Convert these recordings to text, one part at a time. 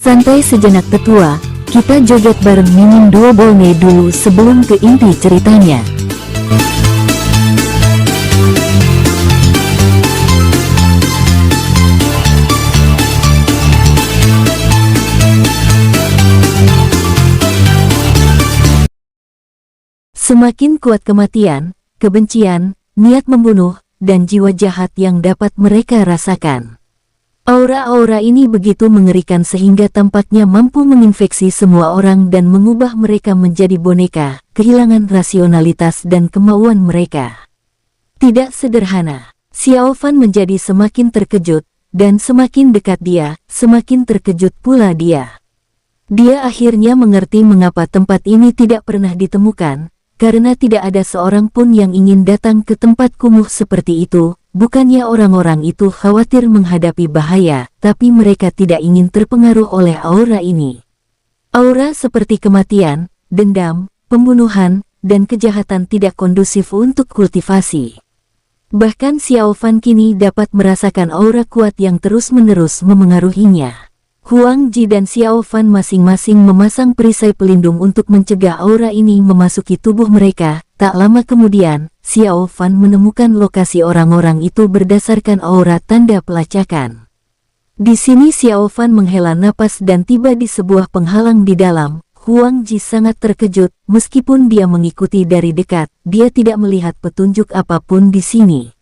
Santai sejenak tetua, kita joget bareng Mimin Duo Bolne dulu sebelum ke inti ceritanya. Semakin kuat kematian, kebencian, niat membunuh, dan jiwa jahat yang dapat mereka rasakan. Aura-aura ini begitu mengerikan sehingga tampaknya mampu menginfeksi semua orang dan mengubah mereka menjadi boneka, kehilangan rasionalitas dan kemauan mereka. Tidak sederhana. Xiao Fan menjadi semakin terkejut, dan semakin dekat dia, semakin terkejut pula dia. Dia akhirnya mengerti mengapa tempat ini tidak pernah ditemukan, karena tidak ada seorang pun yang ingin datang ke tempat kumuh seperti itu. Bukannya orang-orang itu khawatir menghadapi bahaya, tapi mereka tidak ingin terpengaruh oleh aura ini. Aura seperti kematian, dendam, pembunuhan, dan kejahatan tidak kondusif untuk kultivasi. Bahkan Xiao Fan kini dapat merasakan aura kuat yang terus-menerus memengaruhinya. Huang Ji dan Xiao Fan masing-masing memasang perisai pelindung untuk mencegah aura ini memasuki tubuh mereka. Tak lama kemudian, Xiao Fan menemukan lokasi orang-orang itu berdasarkan aura tanda pelacakan. Di sini Xiao Fan menghela napas dan tiba di sebuah penghalang di dalam. Huang Ji sangat terkejut, meskipun dia mengikuti dari dekat, dia tidak melihat petunjuk apapun di sini.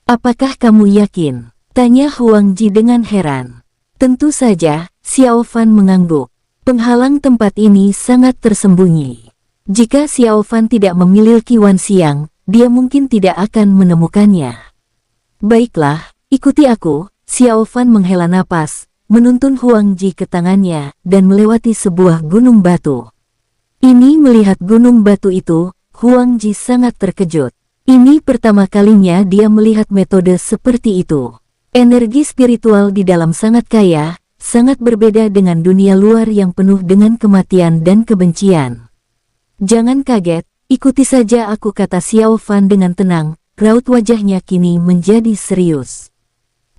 "Apakah kamu yakin?" tanya Huang Ji dengan heran. Tentu saja, Xiao Fan mengangguk. Penghalang tempat ini sangat tersembunyi. Jika Xiao Fan tidak memiliki Wan Xiang, dia mungkin tidak akan menemukannya. "Baiklah, ikuti aku." Xiao Fan menghela napas, menuntun Huang Ji ke tangannya, dan melewati sebuah gunung batu. Ini melihat gunung batu itu, Huang Ji sangat terkejut. Ini pertama kalinya dia melihat metode seperti itu. Energi spiritual di dalam sangat kaya, sangat berbeda dengan dunia luar yang penuh dengan kematian dan kebencian. "Jangan kaget, ikuti saja aku," kata Xiao Fan dengan tenang, raut wajahnya kini menjadi serius.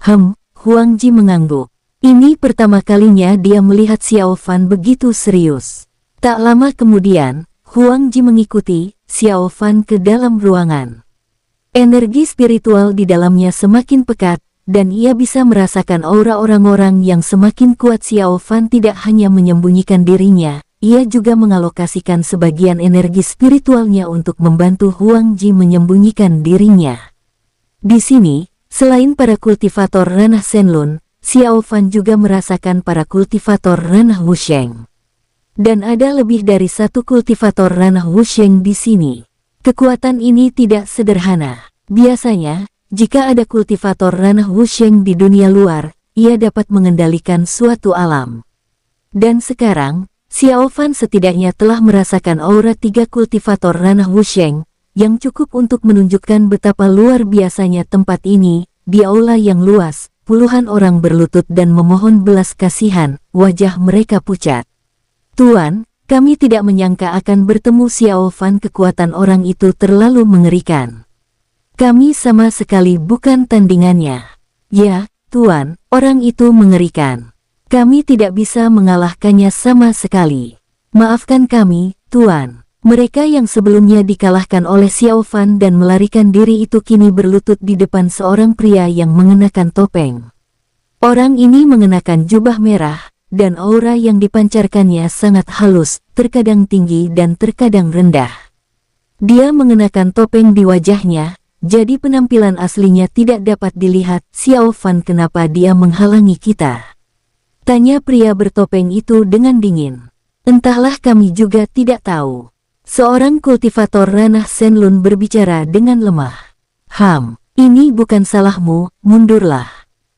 Huang Ji mengangguk. Ini pertama kalinya dia melihat Xiao Fan begitu serius. Tak lama kemudian, Huang Ji mengikuti Xiao Fan ke dalam ruangan. Energi spiritual di dalamnya semakin pekat, dan ia bisa merasakan aura orang-orang yang semakin kuat. Xiao Fan tidak hanya menyembunyikan dirinya, ia juga mengalokasikan sebagian energi spiritualnya untuk membantu Huang Ji menyembunyikan dirinya. Di sini, selain para kultivator ranah Shenlun, Xiao Fan juga merasakan para kultivator ranah Wusheng. Dan ada lebih dari satu kultivator ranah Wusheng di sini. Kekuatan ini tidak sederhana. Biasanya, jika ada kultivator ranah Wusheng di dunia luar, ia dapat mengendalikan suatu alam. Dan sekarang, Xiao Fan setidaknya telah merasakan aura 3 kultivator ranah Wusheng, yang cukup untuk menunjukkan betapa luar biasanya tempat ini. Di aula yang luas, puluhan orang berlutut dan memohon belas kasihan, wajah mereka pucat. "Tuan, kami tidak menyangka akan bertemu Xiao Fan. Kekuatan orang itu terlalu mengerikan. Kami sama sekali bukan tandingannya." "Ya, Tuan, orang itu mengerikan. Kami tidak bisa mengalahkannya sama sekali. Maafkan kami, Tuan." Mereka yang sebelumnya dikalahkan oleh Xiao Fan dan melarikan diri itu kini berlutut di depan seorang pria yang mengenakan topeng. Orang ini mengenakan jubah merah, dan aura yang dipancarkannya sangat halus, terkadang tinggi dan terkadang rendah. Dia mengenakan topeng di wajahnya, jadi penampilan aslinya tidak dapat dilihat. "Xiao Fan, kenapa dia menghalangi kita?" tanya pria bertopeng itu dengan dingin. "Entahlah, kami juga tidak tahu." Seorang kultivator ranah Shenlun berbicara dengan lemah. Ini bukan salahmu, mundurlah."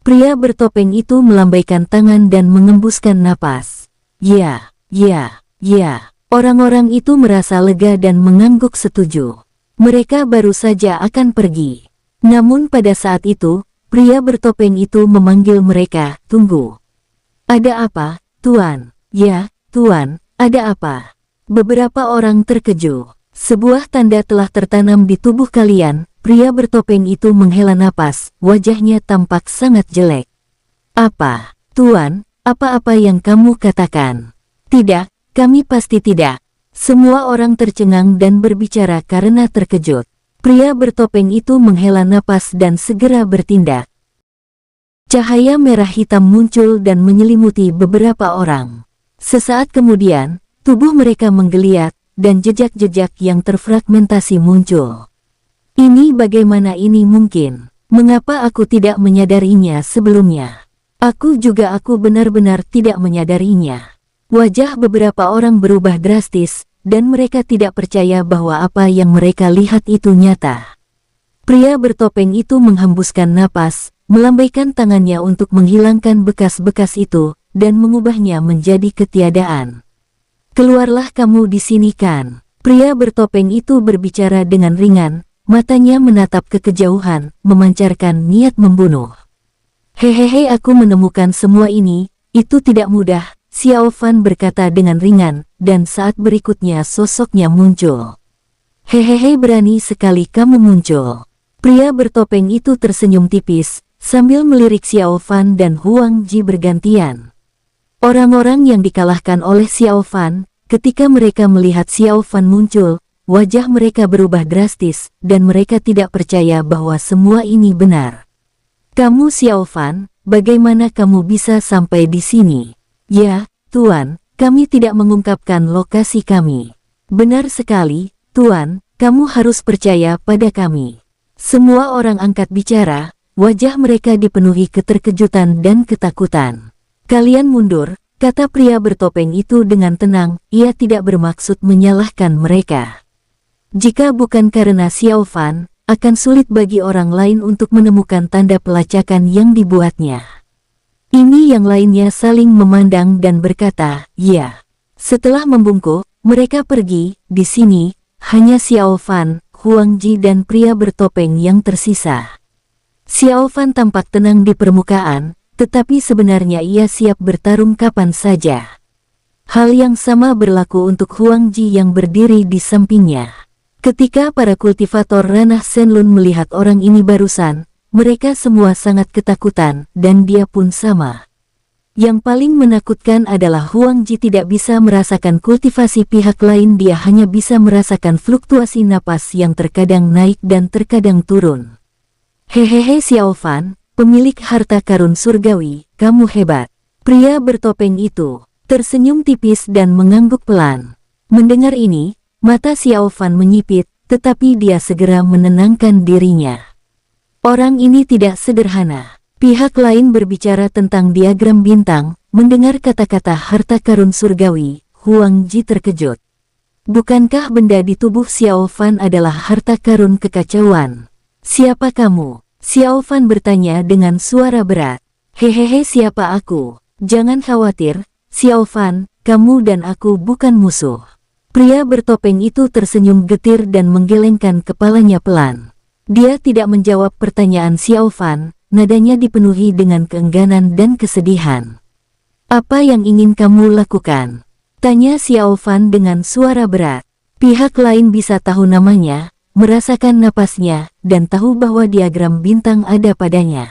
Pria bertopeng itu melambaikan tangan dan mengembuskan napas. Ya. Orang-orang itu merasa lega dan mengangguk setuju. Mereka baru saja akan pergi. Namun pada saat itu, pria bertopeng itu memanggil mereka, "Tunggu." "Ada apa, Tuan?" "Ya, Tuan, ada apa?" Beberapa orang terkejut. "Sebuah tanda telah tertanam di tubuh kalian." Pria bertopeng itu menghela napas, wajahnya tampak sangat jelek. "Apa, Tuan? Apa-apa yang kamu katakan? Tidak, kami pasti tidak. Semua orang tercengang dan berbicara karena terkejut. Pria bertopeng itu menghela napas dan segera bertindak. Cahaya merah hitam muncul dan menyelimuti beberapa orang. Sesaat kemudian, tubuh mereka menggeliat, dan jejak-jejak yang terfragmentasi muncul. Ini bagaimana ini mungkin? Mengapa aku tidak menyadarinya sebelumnya? Aku benar-benar tidak menyadarinya. Wajah beberapa orang berubah drastis, dan mereka tidak percaya bahwa apa yang mereka lihat itu nyata. Pria bertopeng itu menghembuskan napas, melambaikan tangannya untuk menghilangkan bekas-bekas itu, dan mengubahnya menjadi ketiadaan. Keluarlah kamu di sini kan? Pria bertopeng itu berbicara dengan ringan, matanya menatap ke kejauhan, memancarkan niat membunuh. Hehehe, aku menemukan semua ini, itu tidak mudah, Xiao Fan berkata dengan ringan, dan saat berikutnya sosoknya muncul. Hehehe, berani sekali kamu muncul. Pria bertopeng itu tersenyum tipis, sambil melirik Xiao Fan dan Huang Ji bergantian. Orang-orang yang dikalahkan oleh Xiao Fan, ketika mereka melihat Xiao Fan muncul, wajah mereka berubah drastis, dan mereka tidak percaya bahwa semua ini benar. Kamu Xiao Fan, bagaimana kamu bisa sampai di sini? Ya, Tuan, kami tidak mengungkapkan lokasi kami. Benar sekali, Tuan, kamu harus percaya pada kami. Semua orang angkat bicara, wajah mereka dipenuhi keterkejutan dan ketakutan. Kalian mundur, kata pria bertopeng itu dengan tenang, ia tidak bermaksud menyalahkan mereka. Jika bukan karena Xiao Fan, akan sulit bagi orang lain untuk menemukan tanda pelacakan yang dibuatnya. Ini yang lainnya saling memandang dan berkata, ya. Setelah membungkuk, mereka pergi. Di sini, hanya Xiao Fan, Huang Ji dan pria bertopeng yang tersisa. Xiao Fan tampak tenang di permukaan, tetapi sebenarnya ia siap bertarung kapan saja. Hal yang sama berlaku untuk Huang Ji yang berdiri di sampingnya. Ketika para kultivator ranah Shenlun melihat orang ini barusan, mereka semua sangat ketakutan, dan dia pun sama. Yang paling menakutkan adalah Huang Ji tidak bisa merasakan kultivasi pihak lain, dia hanya bisa merasakan fluktuasi napas yang terkadang naik dan terkadang turun. Hehehe Xiao Fan, pemilik harta karun surgawi, kamu hebat. Pria bertopeng itu tersenyum tipis dan mengangguk pelan. Mendengar ini, mata Xiao Fan menyipit, tetapi dia segera menenangkan dirinya. Orang ini tidak sederhana. Pihak lain berbicara tentang diagram bintang, mendengar kata-kata harta karun surgawi, Huang Ji terkejut. Bukankah benda di tubuh Xiao Fan adalah harta karun kekacauan? Siapa kamu? Xiao Fan bertanya dengan suara berat. Hehehe, siapa aku? Jangan khawatir, Xiao Fan, kamu dan aku bukan musuh. Pria bertopeng itu tersenyum getir dan menggelengkan kepalanya pelan. Dia tidak menjawab pertanyaan Xiao Fan, nadanya dipenuhi dengan keengganan dan kesedihan. Apa yang ingin kamu lakukan? Tanya Xiao Fan dengan suara berat. Pihak lain bisa tahu namanya, merasakan napasnya, dan tahu bahwa diagram bintang ada padanya.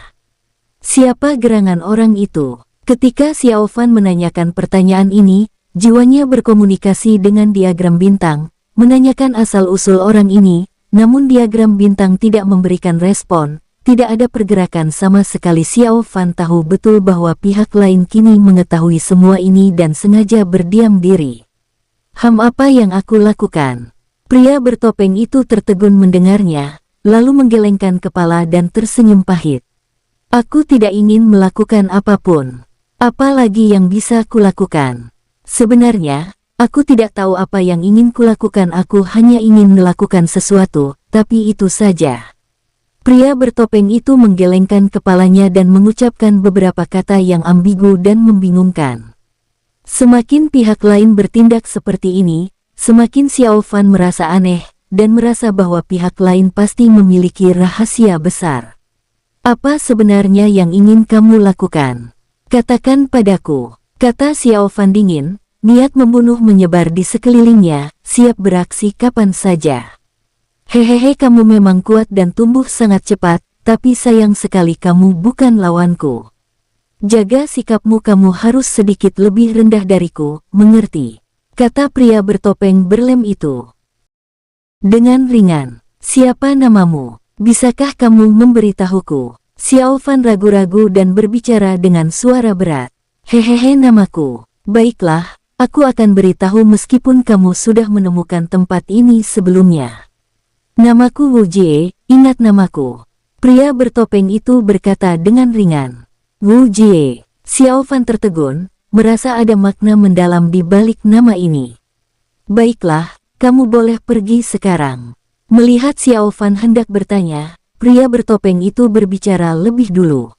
Siapa gerangan orang itu? Ketika Xiao Fan menanyakan pertanyaan ini, jiwanya berkomunikasi dengan diagram bintang, menanyakan asal-usul orang ini. Namun diagram bintang tidak memberikan respon, tidak ada pergerakan sama sekali. Xiao Fan tahu betul bahwa pihak lain kini mengetahui semua ini dan sengaja berdiam diri. Apa yang aku lakukan? Pria bertopeng itu tertegun mendengarnya, lalu menggelengkan kepala dan tersenyum pahit. Aku tidak ingin melakukan apapun. Apa lagi yang bisa kulakukan? Sebenarnya, aku tidak tahu apa yang ingin kulakukan, aku hanya ingin melakukan sesuatu, tapi itu saja. Pria bertopeng itu menggelengkan kepalanya dan mengucapkan beberapa kata yang ambigu dan membingungkan. Semakin pihak lain bertindak seperti ini, semakin Xiao Fan merasa aneh, dan merasa bahwa pihak lain pasti memiliki rahasia besar. Apa sebenarnya yang ingin kamu lakukan? Katakan padaku, kata Xiao Fan dingin. Niat membunuh menyebar di sekelilingnya, siap beraksi kapan saja. Hehehe, kamu memang kuat dan tumbuh sangat cepat, tapi sayang sekali kamu bukan lawanku. Jaga sikapmu, kamu harus sedikit lebih rendah dariku, mengerti? Kata pria bertopeng berlem itu. Dengan ringan, siapa namamu? Bisakah kamu memberitahuku? Xiao Fan ragu-ragu dan berbicara dengan suara berat. Hehehe, namaku. Baiklah, aku akan beritahu meskipun kamu sudah menemukan tempat ini sebelumnya. Namaku Wu Jie, ingat namaku. Pria bertopeng itu berkata dengan ringan. Wu Jie. Xiao Fan tertegun, merasa ada makna mendalam di balik nama ini. Baiklah, kamu boleh pergi sekarang. Melihat Xiao Fan hendak bertanya, pria bertopeng itu berbicara lebih dulu.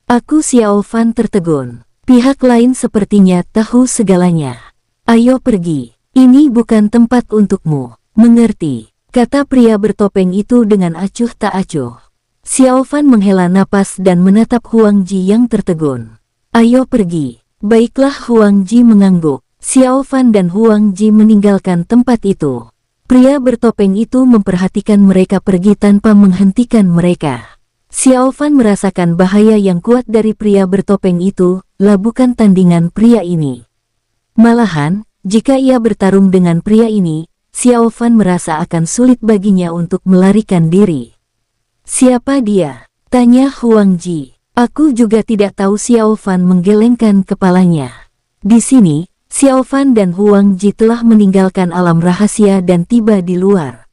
Aku Xiao Fan tertegun. Pihak lain sepertinya tahu segalanya. Ayo pergi. Ini bukan tempat untukmu. Mengerti? Kata pria bertopeng itu dengan acuh tak acuh. Xiao Fan menghela napas dan menatap Huang Ji yang tertegun. Ayo pergi. Baiklah, Huang Ji mengangguk. Xiao Fan dan Huang Ji meninggalkan tempat itu. Pria bertopeng itu memperhatikan mereka pergi tanpa menghentikan mereka. Xiao Fan merasakan bahaya yang kuat dari pria bertopeng itu, bukan tandingan pria ini. Malahan, jika ia bertarung dengan pria ini, Xiao Fan merasa akan sulit baginya untuk melarikan diri. Siapa dia? Tanya Huang Ji. Aku juga tidak tahu. Xiao Fan menggelengkan kepalanya. Di sini, Xiao Fan dan Huang Ji telah meninggalkan alam rahasia dan tiba di luar.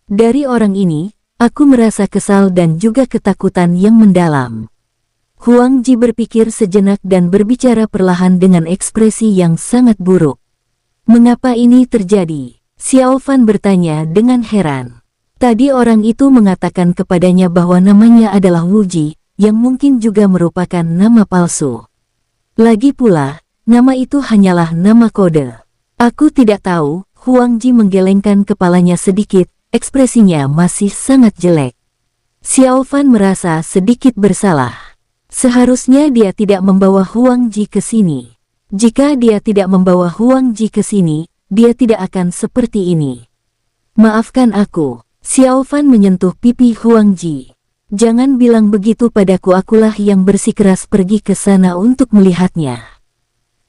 Dari orang ini, aku merasa kesal dan juga ketakutan yang mendalam. Huang Ji berpikir sejenak dan berbicara perlahan dengan ekspresi yang sangat buruk. Mengapa ini terjadi? Xiao Fan bertanya dengan heran. Tadi orang itu mengatakan kepadanya bahwa namanya adalah Wu Ji, yang mungkin juga merupakan nama palsu. Lagi pula, nama itu hanyalah nama kode. Aku tidak tahu. Huang Ji menggelengkan kepalanya sedikit, ekspresinya masih sangat jelek. Xiao Fan merasa sedikit bersalah. Seharusnya dia tidak membawa Huang Ji ke sini. Jika dia tidak membawa Huang Ji ke sini, dia tidak akan seperti ini. Maafkan aku. Xiao Fan menyentuh pipi Huang Ji. Jangan bilang begitu padaku, akulah yang bersikeras pergi ke sana untuk melihatnya.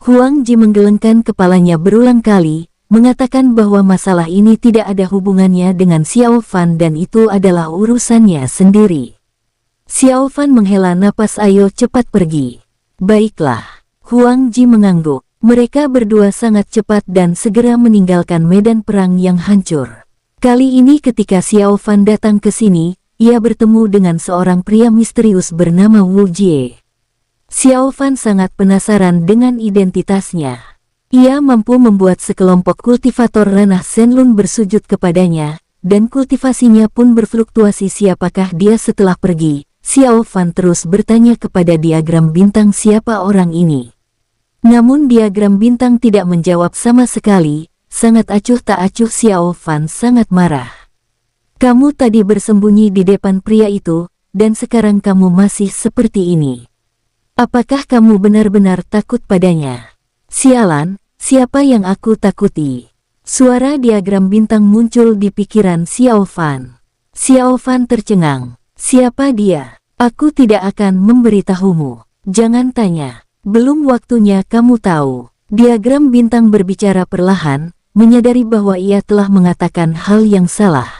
Huang Ji menggelengkan kepalanya berulang kali, mengatakan bahwa masalah ini tidak ada hubungannya dengan Xiao Fan dan itu adalah urusannya sendiri. Xiao Fan menghela napas, ayo cepat pergi. Baiklah. Huang Ji mengangguk. Mereka berdua sangat cepat dan segera meninggalkan medan perang yang hancur. Kali ini ketika Xiao Fan datang ke sini, ia bertemu dengan seorang pria misterius bernama Wu Jie. Xiao Fan sangat penasaran dengan identitasnya. Ia mampu membuat sekelompok kultivator ranah Shenlun bersujud kepadanya, dan kultivasinya pun berfluktuasi. Siapakah dia setelah pergi? Xiao Fan terus bertanya kepada diagram bintang siapa orang ini. Namun diagram bintang tidak menjawab sama sekali. Sangat acuh tak acuh. Xiao Fan sangat marah. Kamu tadi bersembunyi di depan pria itu, dan sekarang kamu masih seperti ini. Apakah kamu benar-benar takut padanya? Sialan, siapa yang aku takuti? Suara diagram bintang muncul di pikiran Xiao Fan. Xiao Fan tercengang. Siapa dia? Aku tidak akan memberitahumu. Jangan tanya. Belum waktunya kamu tahu. Diagram bintang berbicara perlahan, menyadari bahwa ia telah mengatakan hal yang salah.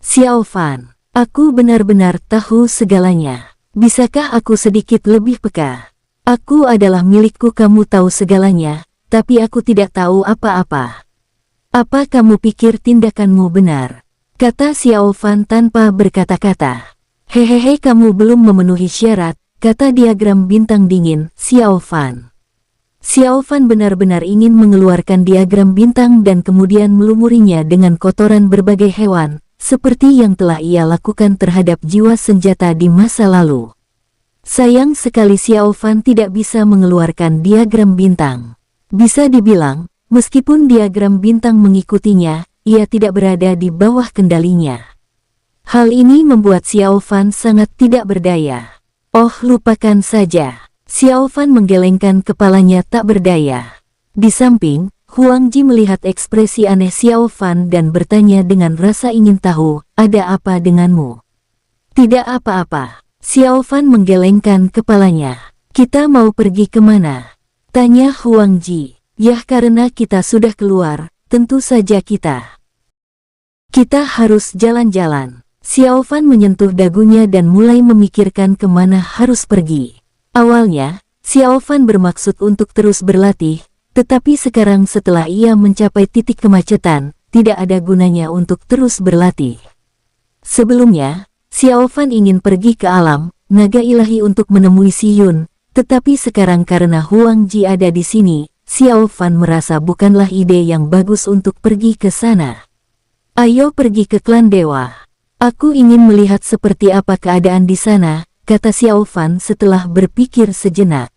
Xiao Fan, aku benar-benar tahu segalanya. Bisakah aku sedikit lebih peka? Aku adalah milikku, kamu tahu segalanya, tapi aku tidak tahu apa-apa. Apa kamu pikir tindakanmu benar? Kata Xiao Fan tanpa berkata-kata. Hehehe, kamu belum memenuhi syarat, kata diagram bintang dingin. Xiao Fan. Xiao Fan benar-benar ingin mengeluarkan diagram bintang dan kemudian melumurinya dengan kotoran berbagai hewan, seperti yang telah ia lakukan terhadap jiwa senjata di masa lalu. Sayang sekali Xiao Fan tidak bisa mengeluarkan diagram bintang. Bisa dibilang, meskipun diagram bintang mengikutinya, ia tidak berada di bawah kendalinya. Hal ini membuat Xiao Fan sangat tidak berdaya. Oh, lupakan saja. Xiao Fan menggelengkan kepalanya tak berdaya. Di samping, Huang Ji melihat ekspresi aneh Xiao Fan dan bertanya dengan rasa ingin tahu, ada apa denganmu? Tidak apa-apa. Xiao Fan menggelengkan kepalanya. Kita mau pergi kemana? Tanya Huang Ji. Yah, karena kita sudah keluar, tentu saja kita harus jalan-jalan. Xiao Fan menyentuh dagunya dan mulai memikirkan kemana harus pergi. Awalnya, Xiao Fan bermaksud untuk terus berlatih, tetapi sekarang setelah ia mencapai titik kemacetan, tidak ada gunanya untuk terus berlatih. Sebelumnya, Xiao Fan ingin pergi ke alam naga ilahi untuk menemui Si Yun, tetapi sekarang karena Huang Ji ada di sini, Xiao Fan merasa bukanlah ide yang bagus untuk pergi ke sana. Ayo pergi ke klan dewa. Aku ingin melihat seperti apa keadaan di sana, kata Xiao Fan setelah berpikir sejenak.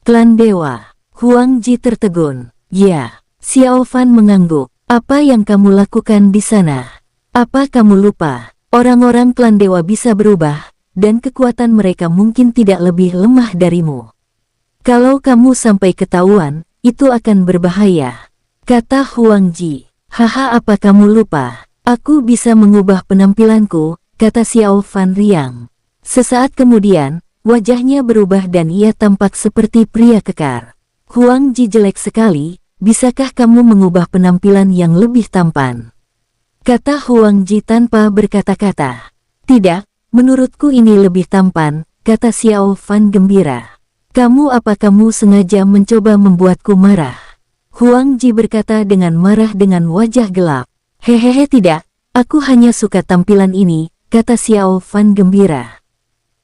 Klan dewa. Huang Ji tertegun. Ya. Xiao Fan mengangguk. Apa yang kamu lakukan di sana? Apa kamu lupa? Orang-orang klan dewa bisa berubah, dan kekuatan mereka mungkin tidak lebih lemah darimu. Kalau kamu sampai ketahuan, itu akan berbahaya, kata Huang Ji. Haha, apa kamu lupa? Aku bisa mengubah penampilanku, kata Xiao Fan riang. Sesaat kemudian, wajahnya berubah dan ia tampak seperti pria kekar. Huang Ji, jelek sekali, bisakah kamu mengubah penampilan yang lebih tampan? Kata Huang Ji tanpa berkata-kata. Tidak, menurutku ini lebih tampan, kata Xiao Fan gembira. Apa kamu sengaja mencoba membuatku marah? Huang Ji berkata dengan marah dengan wajah gelap. Hehehe, tidak, aku hanya suka tampilan ini, kata Xiao Fan gembira.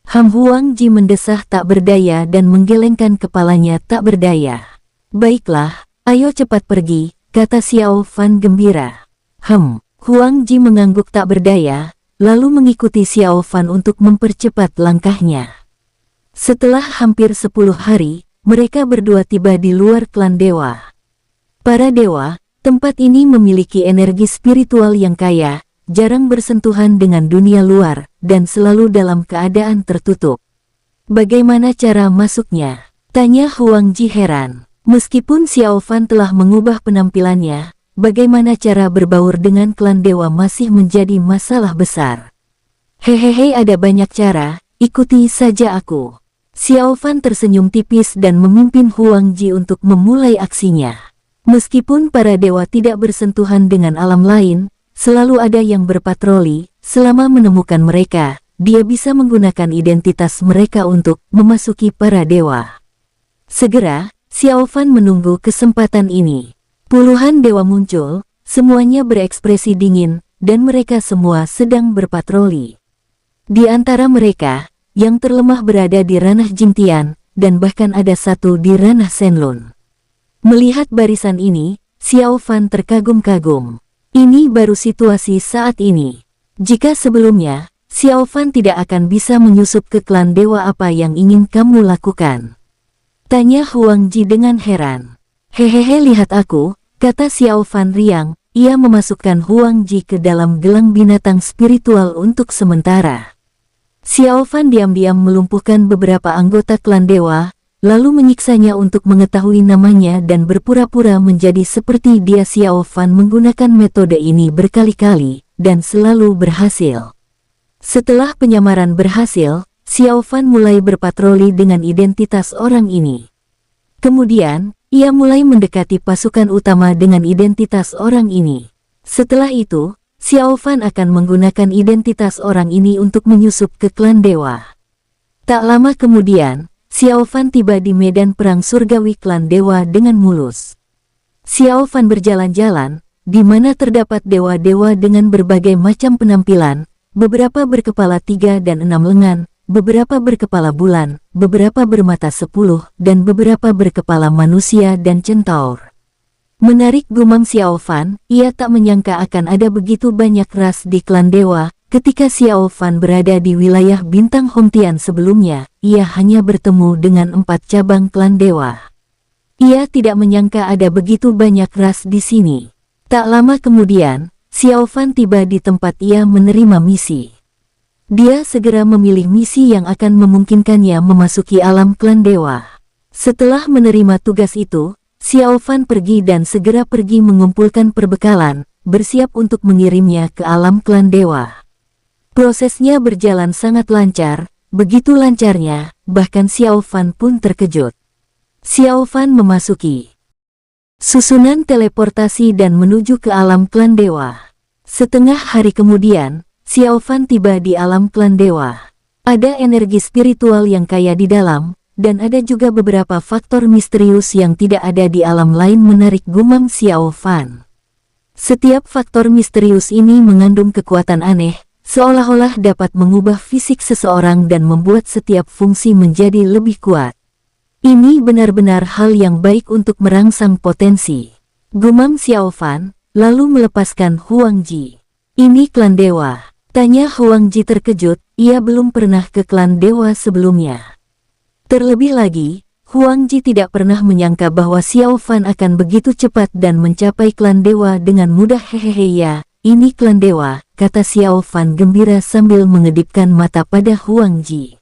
Huang Ji mendesah tak berdaya dan menggelengkan kepalanya tak berdaya. Baiklah, ayo cepat pergi, kata Xiao Fan gembira. Huang Ji mengangguk tak berdaya, lalu mengikuti Xiao Fan untuk mempercepat langkahnya. Setelah hampir 10 hari, mereka berdua tiba di luar klan dewa. Para dewa, tempat ini memiliki energi spiritual yang kaya, jarang bersentuhan dengan dunia luar, dan selalu dalam keadaan tertutup. Bagaimana cara masuknya? Tanya Huang Ji heran. Meskipun Xiao Fan telah mengubah penampilannya, bagaimana cara berbaur dengan klan dewa masih menjadi masalah besar. Hehehe, ada banyak cara, ikuti saja aku. Xiao Fan tersenyum tipis dan memimpin Huang Ji untuk memulai aksinya. Meskipun para dewa tidak bersentuhan dengan alam lain, selalu ada yang berpatroli. Selama menemukan mereka, dia bisa menggunakan identitas mereka untuk memasuki para dewa. Segera, Xiao Fan menunggu kesempatan ini. Puluhan dewa muncul, semuanya berekspresi dingin, dan mereka semua sedang berpatroli. Di antara mereka, yang terlemah berada di ranah Jingtian, dan bahkan ada satu di ranah Shenlun. Melihat barisan ini, Xiao Fan terkagum-kagum. Ini baru situasi saat ini. Jika sebelumnya, Xiao Fan tidak akan bisa menyusup ke klan dewa, apa yang ingin kamu lakukan? Tanya Huang Ji dengan heran. Hehehe, lihat aku, kata Xiao Fan riang. Ia memasukkan Huang Ji ke dalam gelang binatang spiritual untuk sementara. Xiao Fan diam-diam melumpuhkan beberapa anggota klan dewa, lalu menyiksanya untuk mengetahui namanya dan berpura-pura menjadi seperti dia. Xiao Fan menggunakan metode ini berkali-kali, dan selalu berhasil. Setelah penyamaran berhasil, Xiao Fan mulai berpatroli dengan identitas orang ini. Kemudian, ia mulai mendekati pasukan utama dengan identitas orang ini. Setelah itu, Xiao Fan akan menggunakan identitas orang ini untuk menyusup ke klan dewa. Tak lama kemudian, Xiao Fan tiba di medan perang surgawi klan dewa dengan mulus. Xiao Fan berjalan-jalan, di mana terdapat dewa-dewa dengan berbagai macam penampilan, beberapa berkepala 3 dan 6 lengan, beberapa berkepala bulan, beberapa bermata 10, dan beberapa berkepala manusia dan centaur. Menarik, gumam Xiao Fan, ia tak menyangka akan ada begitu banyak ras di klan dewa. Ketika Xiao Fan berada di wilayah bintang Hongtian sebelumnya, ia hanya bertemu dengan 4 cabang klan dewa. Ia tidak menyangka ada begitu banyak ras di sini. Tak lama kemudian, Xiao Fan tiba di tempat ia menerima misi. Dia segera memilih misi yang akan memungkinkannya memasuki alam klan dewa. Setelah menerima tugas itu, Xiao Fan pergi dan segera pergi mengumpulkan perbekalan, bersiap untuk mengirimnya ke alam klan dewa. Prosesnya berjalan sangat lancar, begitu lancarnya, bahkan Xiao Fan pun terkejut. Xiao Fan memasuki susunan teleportasi dan menuju ke alam klan dewa. Setengah hari kemudian, Xiao Fan tiba di alam klan dewa. Ada energi spiritual yang kaya di dalam, dan ada juga beberapa faktor misterius yang tidak ada di alam lain, menarik gumam Xiao Fan. Setiap faktor misterius ini mengandung kekuatan aneh, seolah-olah dapat mengubah fisik seseorang dan membuat setiap fungsi menjadi lebih kuat. Ini benar-benar hal yang baik untuk merangsang potensi, gumam Xiao Fan, lalu melepaskan Huang Ji. Ini klan dewa, tanya Huang Ji terkejut, ia belum pernah ke klan dewa sebelumnya. Terlebih lagi, Huang Ji tidak pernah menyangka bahwa Xiao Fan akan begitu cepat dan mencapai klan dewa dengan mudah. Hehehe ya, ini klan dewa, kata Xiao Fan gembira sambil mengedipkan mata pada Huang Ji.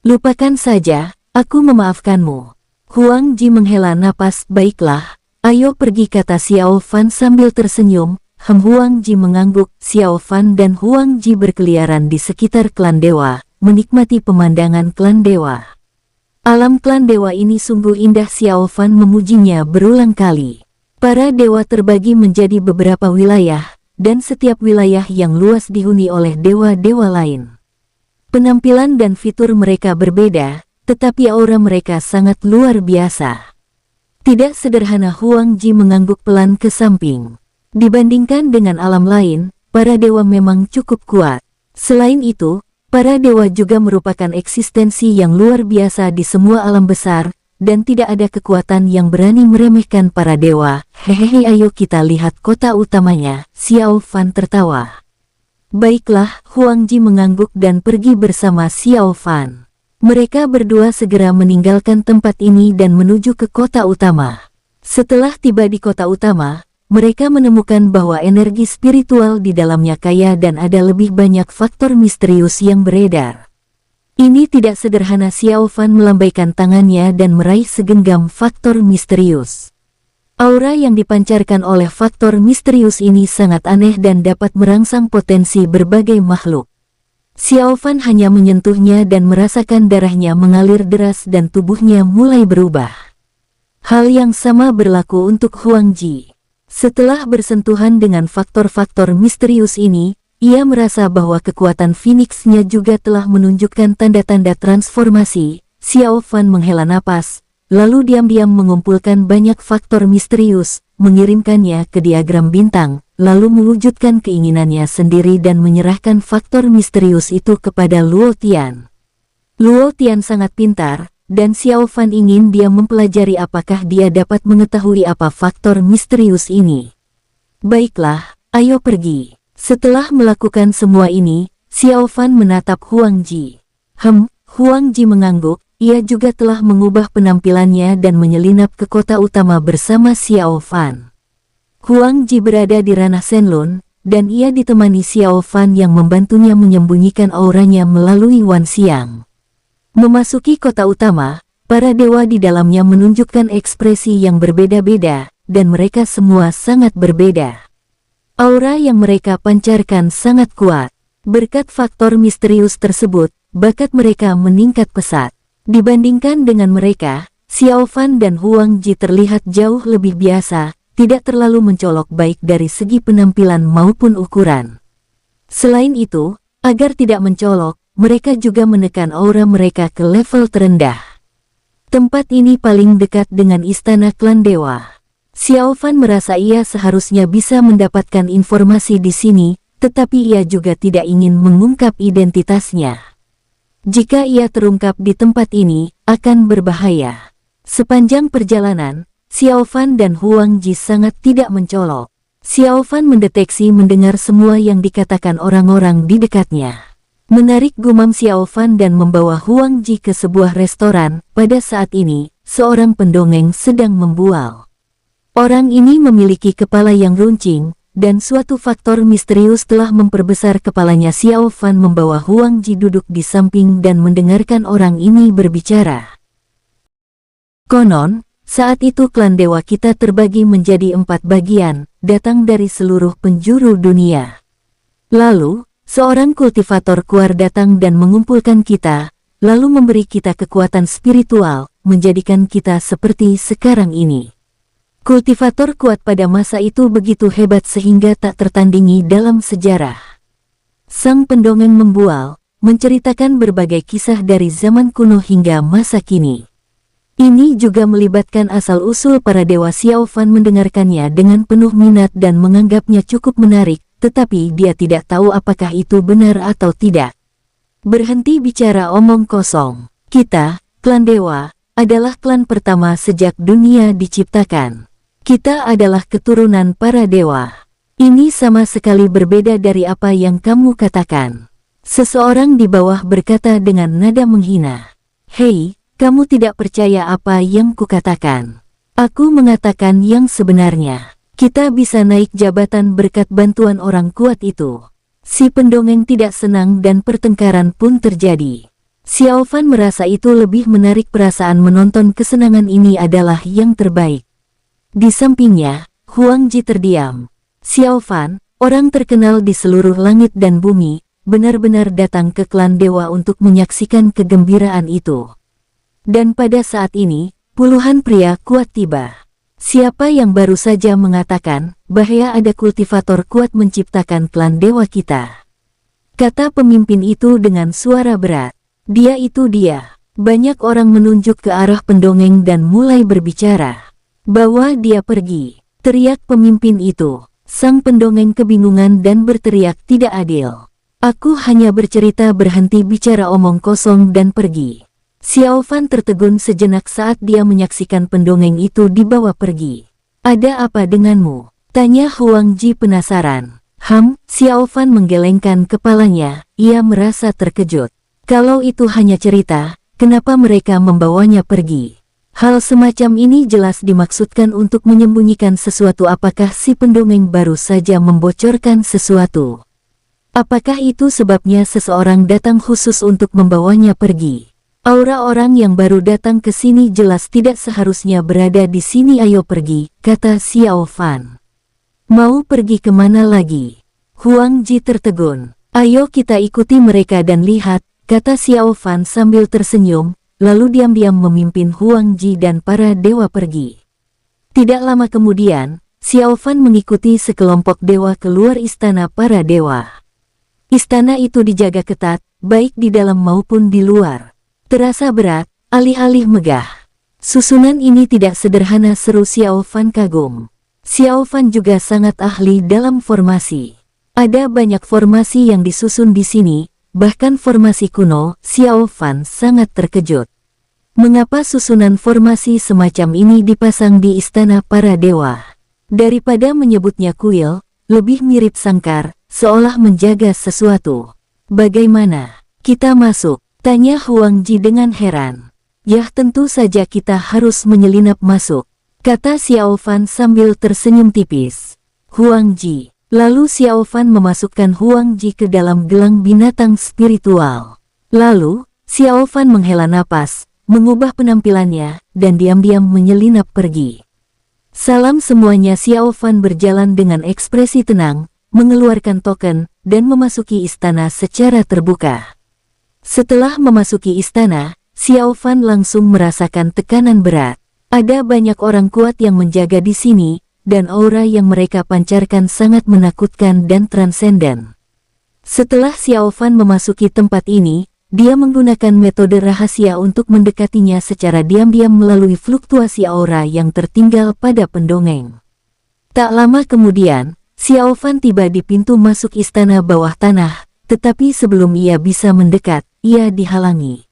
Lupakan saja, aku memaafkanmu. Huang Ji menghela napas, baiklah, ayo pergi, kata Xiao Fan sambil tersenyum. Huang Ji mengangguk. Xiao Fan dan Huang Ji berkeliaran di sekitar klan dewa, menikmati pemandangan klan dewa. Alam klan dewa ini sungguh indah. Xiao Fan memujinya berulang kali. Para dewa terbagi menjadi beberapa wilayah, dan setiap wilayah yang luas dihuni oleh dewa-dewa lain. Penampilan dan fitur mereka berbeda, tetapi aura mereka sangat luar biasa. Tidak sederhana. Huang Ji mengangguk pelan ke samping. Dibandingkan dengan alam lain, para dewa memang cukup kuat. Selain itu, para dewa juga merupakan eksistensi yang luar biasa di semua alam besar, dan tidak ada kekuatan yang berani meremehkan para dewa. Hehehe, ayo kita lihat kota utamanya, Xiao Fan tertawa. Baiklah, Huang Ji mengangguk dan pergi bersama Xiao Fan. Mereka berdua segera meninggalkan tempat ini dan menuju ke kota utama. Setelah tiba di kota utama, mereka menemukan bahwa energi spiritual di dalamnya kaya dan ada lebih banyak faktor misterius yang beredar. Ini tidak sederhana. Xiao Fan melambaikan tangannya dan meraih segenggam faktor misterius. Aura yang dipancarkan oleh faktor misterius ini sangat aneh dan dapat merangsang potensi berbagai makhluk. Xiao Fan hanya menyentuhnya dan merasakan darahnya mengalir deras dan tubuhnya mulai berubah. Hal yang sama berlaku untuk Huang Ji. Setelah bersentuhan dengan faktor-faktor misterius ini, ia merasa bahwa kekuatan Phoenix-nya juga telah menunjukkan tanda-tanda transformasi. Xiao Fan menghela napas, lalu diam-diam mengumpulkan banyak faktor misterius, mengirimkannya ke diagram bintang, lalu mewujudkan keinginannya sendiri dan menyerahkan faktor misterius itu kepada Luo Tian. Luo Tian sangat pintar, dan Xiao Fan ingin dia mempelajari apakah dia dapat mengetahui apa faktor misterius ini. Baiklah, ayo pergi. Setelah melakukan semua ini, Xiao Fan menatap Huang Ji. Huang Ji mengangguk, ia juga telah mengubah penampilannya dan menyelinap ke kota utama bersama Xiao Fan. Huang Ji berada di ranah Shenlong, dan ia ditemani Xiao Fan yang membantunya menyembunyikan auranya melalui Wan Xiang. Memasuki kota utama, para dewa di dalamnya menunjukkan ekspresi yang berbeda-beda, dan mereka semua sangat berbeda. Aura yang mereka pancarkan sangat kuat. Berkat faktor misterius tersebut, bakat mereka meningkat pesat. Dibandingkan dengan mereka, Xiao Fan dan Huang Ji terlihat jauh lebih biasa, tidak terlalu mencolok baik dari segi penampilan maupun ukuran. Selain itu, agar tidak mencolok, mereka juga menekan aura mereka ke level terendah. Tempat ini paling dekat dengan istana klan dewa. Xiao Fan merasa ia seharusnya bisa mendapatkan informasi di sini, tetapi ia juga tidak ingin mengungkap identitasnya. Jika ia terungkap di tempat ini, akan berbahaya. Sepanjang perjalanan, Xiao Fan dan Huang Ji sangat tidak mencolok. Xiao Fan mendengar semua yang dikatakan orang-orang di dekatnya. Menarik gumam Xiao Fan dan membawa Huang Ji ke sebuah restoran. Pada saat ini, seorang pendongeng sedang membual. Orang ini memiliki kepala yang runcing, dan suatu faktor misterius telah memperbesar kepalanya. Xiao Fan membawa Huang Ji duduk di samping dan mendengarkan orang ini berbicara. Konon, saat itu klan dewa kita terbagi menjadi 4 bagian, datang dari seluruh penjuru dunia. Lalu, seorang kultivator kuar datang dan mengumpulkan kita, lalu memberi kita kekuatan spiritual, menjadikan kita seperti sekarang ini. Kultivator kuat pada masa itu begitu hebat sehingga tak tertandingi dalam sejarah. Sang pendongeng membual, menceritakan berbagai kisah dari zaman kuno hingga masa kini. Ini juga melibatkan asal-usul para dewa. Xiao Fan mendengarkannya dengan penuh minat dan menganggapnya cukup menarik, tetapi dia tidak tahu apakah itu benar atau tidak. Berhenti bicara omong kosong. Kita, klan dewa, adalah klan pertama sejak dunia diciptakan. Kita adalah keturunan para dewa. Ini sama sekali berbeda dari apa yang kamu katakan. Seseorang di bawah berkata dengan nada menghina. Hei, kamu tidak percaya apa yang kukatakan. Aku mengatakan yang sebenarnya. Kita bisa naik jabatan berkat bantuan orang kuat itu. Si pendongeng tidak senang dan pertengkaran pun terjadi. Xiao Fan merasa itu lebih menarik. Perasaan menonton kesenangan ini adalah yang terbaik. Di sampingnya, Huang Ji terdiam. Xiao Fan, orang terkenal di seluruh langit dan bumi, benar-benar datang ke klan dewa untuk menyaksikan kegembiraan itu. Dan pada saat ini, puluhan pria kuat tiba. Siapa yang baru saja mengatakan bahwa ada kultivator kuat menciptakan klan dewa kita? Kata pemimpin itu dengan suara berat. Dia itu dia. Banyak orang menunjuk ke arah pendongeng dan mulai berbicara. Bawa dia pergi, teriak pemimpin itu. Sang pendongeng kebingungan dan berteriak tidak adil. Aku hanya bercerita. Berhenti bicara omong kosong dan pergi. Xiao Fan tertegun sejenak saat dia menyaksikan pendongeng itu dibawa pergi. Ada apa denganmu? Tanya Huang Ji penasaran. Xiao Fan menggelengkan kepalanya, ia merasa terkejut. Kalau itu hanya cerita, kenapa mereka membawanya pergi? Hal semacam ini jelas dimaksudkan untuk menyembunyikan sesuatu. Apakah si pendongeng baru saja membocorkan sesuatu? Apakah itu sebabnya seseorang datang khusus untuk membawanya pergi? Aura orang yang baru datang ke sini jelas tidak seharusnya berada di sini. Ayo pergi, kata Xiao Fan. Mau pergi kemana lagi? Huang Ji tertegun. Ayo kita ikuti mereka dan lihat, kata Xiao Fan sambil tersenyum, lalu diam-diam memimpin Huang Ji dan para dewa pergi. Tidak lama kemudian, Xiao Fan mengikuti sekelompok dewa keluar istana para dewa. Istana itu dijaga ketat, baik di dalam maupun di luar. Terasa berat, alih-alih megah. Susunan ini tidak sederhana, seru Xiao Fan kagum. Xiao Fan juga sangat ahli dalam formasi. Ada banyak formasi yang disusun di sini, bahkan formasi kuno. Xiao Fan sangat terkejut. Mengapa susunan formasi semacam ini dipasang di istana para dewa? Daripada menyebutnya kuil, lebih mirip sangkar, seolah menjaga sesuatu. Bagaimana? Kita masuk? Tanya Huang Ji dengan heran. Yah, tentu saja kita harus menyelinap masuk, kata Xiao Fan sambil tersenyum tipis. Huang Ji. Lalu Xiao Fan memasukkan Huang Ji ke dalam gelang binatang spiritual. Lalu, Xiao Fan menghela napas, mengubah penampilannya, dan diam-diam menyelinap pergi. Salam semuanya. Xiao Fan berjalan dengan ekspresi tenang, mengeluarkan token, dan memasuki istana secara terbuka. Setelah memasuki istana, Xiao Fan langsung merasakan tekanan berat. Ada banyak orang kuat yang menjaga di sini, dan aura yang mereka pancarkan sangat menakutkan dan transenden. Setelah Xiao Fan memasuki tempat ini, dia menggunakan metode rahasia untuk mendekatinya secara diam-diam melalui fluktuasi aura yang tertinggal pada pendongeng. Tak lama kemudian, Xiao Fan tiba di pintu masuk istana bawah tanah, tetapi sebelum ia bisa mendekat, ia dihalangi.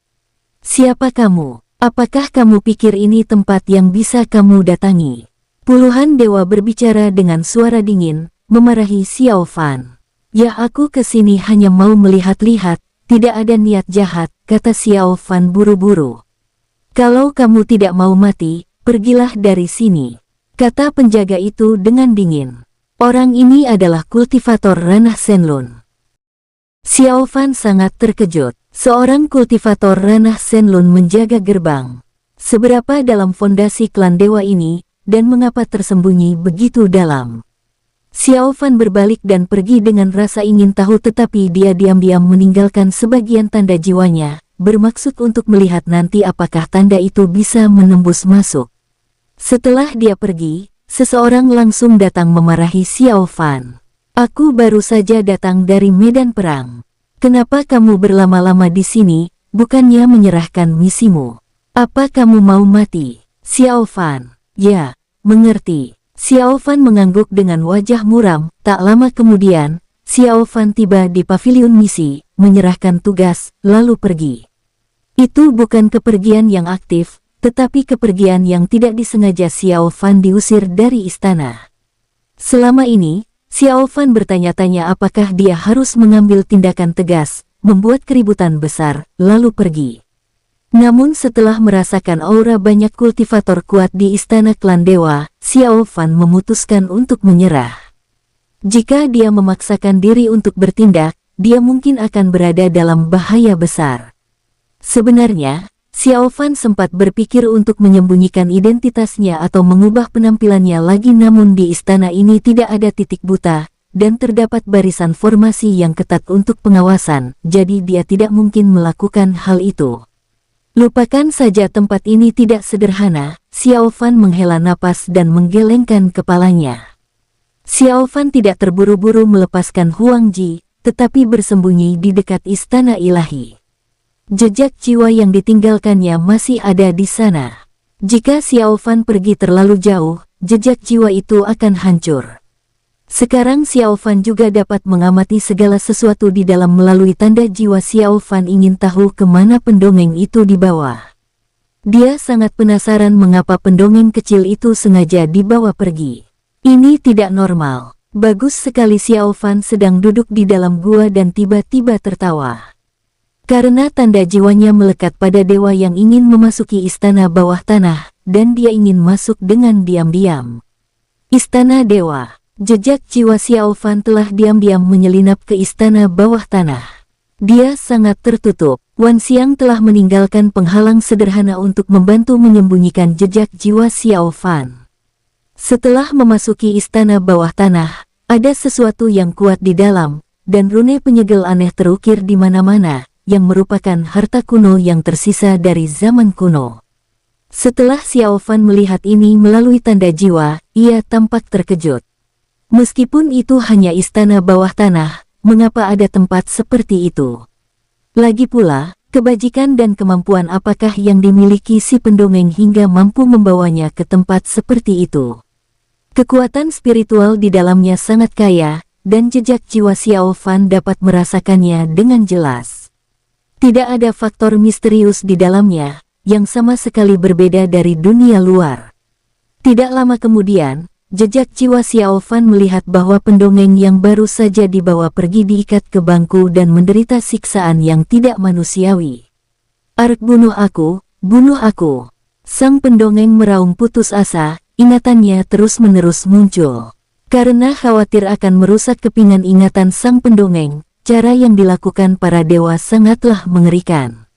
Siapa kamu? Apakah kamu pikir ini tempat yang bisa kamu datangi? Puluhan dewa berbicara dengan suara dingin, memarahi Xiao Fan. Ya, aku kesini hanya mau melihat-lihat, tidak ada niat jahat, kata Xiao Fan buru-buru. Kalau kamu tidak mau mati, pergilah dari sini, kata penjaga itu dengan dingin. Orang ini adalah kultivator ranah Shenlun. Xiao Fan sangat terkejut. Seorang kultivator ranah Shenlun menjaga gerbang. Seberapa dalam fondasi klan dewa ini, dan mengapa tersembunyi begitu dalam? Xiao Fan berbalik dan pergi dengan rasa ingin tahu, tetapi dia diam-diam meninggalkan sebagian tanda jiwanya, bermaksud untuk melihat nanti apakah tanda itu bisa menembus masuk. Setelah dia pergi, seseorang langsung datang memarahi Xiao Fan. Aku baru saja datang dari medan perang. Kenapa kamu berlama-lama di sini, bukannya menyerahkan misimu? Apa kamu mau mati? Xiao Fan. Ya, mengerti. Xiao Fan mengangguk dengan wajah muram. Tak lama kemudian, Xiao Fan tiba di paviliun misi, menyerahkan tugas, lalu pergi. Itu bukan kepergian yang aktif, tetapi kepergian yang tidak disengaja. Xiao Fan diusir dari istana. Selama ini, Xiao Fan bertanya-tanya apakah dia harus mengambil tindakan tegas, membuat keributan besar, lalu pergi. Namun setelah merasakan aura banyak kultivator kuat di istana klan dewa, Xiao Fan memutuskan untuk menyerah. Jika dia memaksakan diri untuk bertindak, dia mungkin akan berada dalam bahaya besar. Sebenarnya, Xiao Fan sempat berpikir untuk menyembunyikan identitasnya atau mengubah penampilannya lagi, namun di istana ini tidak ada titik buta, dan terdapat barisan formasi yang ketat untuk pengawasan, jadi dia tidak mungkin melakukan hal itu. Lupakan saja, tempat ini tidak sederhana. Xiao Fan menghela napas dan menggelengkan kepalanya. Xiao Fan tidak terburu-buru melepaskan Huang Ji, tetapi bersembunyi di dekat istana ilahi. Jejak jiwa yang ditinggalkannya masih ada di sana. Jika Xiao Fan pergi terlalu jauh, jejak jiwa itu akan hancur. Sekarang Xiao Fan juga dapat mengamati segala sesuatu di dalam melalui tanda jiwa. Xiao Fan ingin tahu kemana pendongeng itu dibawa. Dia sangat penasaran mengapa pendongeng kecil itu sengaja dibawa pergi. Ini tidak normal. Bagus sekali. Xiao Fan sedang duduk di dalam gua dan tiba-tiba tertawa. Karena tanda jiwanya melekat pada dewa yang ingin memasuki istana bawah tanah, dan dia ingin masuk dengan diam-diam. Istana dewa. Jejak jiwa Xiao Fan telah diam-diam menyelinap ke istana bawah tanah. Dia sangat tertutup. Wan Xiang telah meninggalkan penghalang sederhana untuk membantu menyembunyikan jejak jiwa Xiao Fan. Setelah memasuki istana bawah tanah, ada sesuatu yang kuat di dalam, dan rune penyegel aneh terukir di mana-mana, yang merupakan harta kuno yang tersisa dari zaman kuno. Setelah Xiao Fan melihat ini melalui tanda jiwa, ia tampak terkejut. Meskipun itu hanya istana bawah tanah, mengapa ada tempat seperti itu? Lagi pula, kebajikan dan kemampuan apakah yang dimiliki si pendongeng hingga mampu membawanya ke tempat seperti itu? Kekuatan spiritual di dalamnya sangat kaya, dan jejak jiwa Xiao Fan dapat merasakannya dengan jelas. Tidak ada faktor misterius di dalamnya, yang sama sekali berbeda dari dunia luar. Tidak lama kemudian, jejak jiwa Xiao Fan melihat bahwa pendongeng yang baru saja dibawa pergi diikat ke bangku dan menderita siksaan yang tidak manusiawi. "Ark, bunuh aku, bunuh aku." Sang pendongeng meraung putus asa, ingatannya terus-menerus muncul. Karena khawatir akan merusak kepingan ingatan sang pendongeng, cara yang dilakukan para dewa sangatlah mengerikan.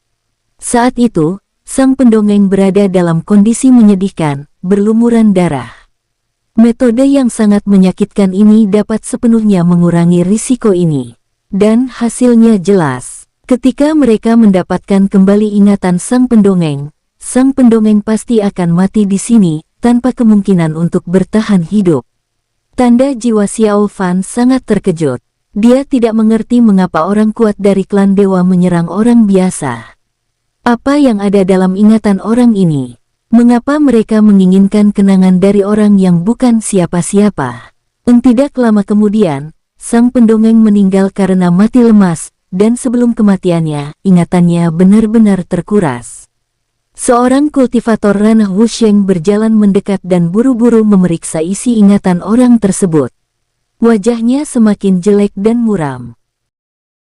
Saat itu, sang pendongeng berada dalam kondisi menyedihkan, berlumuran darah. Metode yang sangat menyakitkan ini dapat sepenuhnya mengurangi risiko ini. Dan hasilnya jelas. Ketika mereka mendapatkan kembali ingatan sang pendongeng pasti akan mati di sini, tanpa kemungkinan untuk bertahan hidup. Tanda jiwa Xiao Fan sangat terkejut. Dia tidak mengerti mengapa orang kuat dari klan dewa menyerang orang biasa. Apa yang ada dalam ingatan orang ini? Mengapa mereka menginginkan kenangan dari orang yang bukan siapa-siapa? Tidak lama kemudian, sang pendongeng meninggal karena mati lemas, dan sebelum kematiannya, ingatannya benar-benar terkuras. Seorang kultivator ranah Wusheng berjalan mendekat dan buru-buru memeriksa isi ingatan orang tersebut. Wajahnya semakin jelek dan muram.